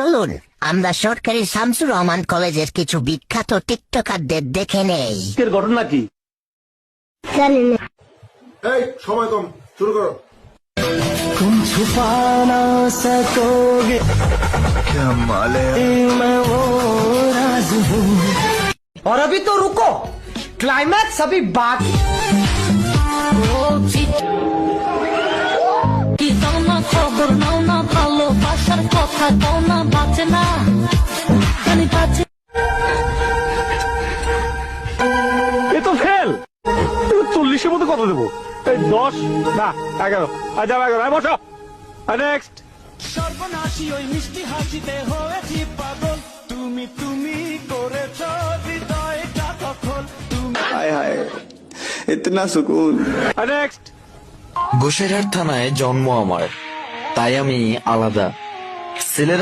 চলুন আমরা সরকারি শামসুর রহমান কলেজের কিছু বিখ্যাত টিকটকারদের দেখে নেই। এর ঘটনা কি? এই সময় কম, শুরু করো। तुम छुपा ना सकोगे क्या माले मैं वो राज हूँ। और अभी तो रुको, क्लाइमैक्स अभी बाकी। কি দাও না খবর নাও না ভালোবাসার কথা দাও না বাঁচে না জানি বাঁচে এ তো ফেল। 40-এর মধ্যে কত দেবো? 10 না 11। আচ্ছা 11 বসো। নেক্সট। সর্বনাশী ওই মিষ্টি হাসিতে হয়েছি পাগল, তুমি তুমি করেছ হৃদয়টা দখল। हाय हाय इतना सुकून। নেক্সট। গোসেরহাট থানায় জন্ম আমার, তাই আমি আলাদা। ছেলেরা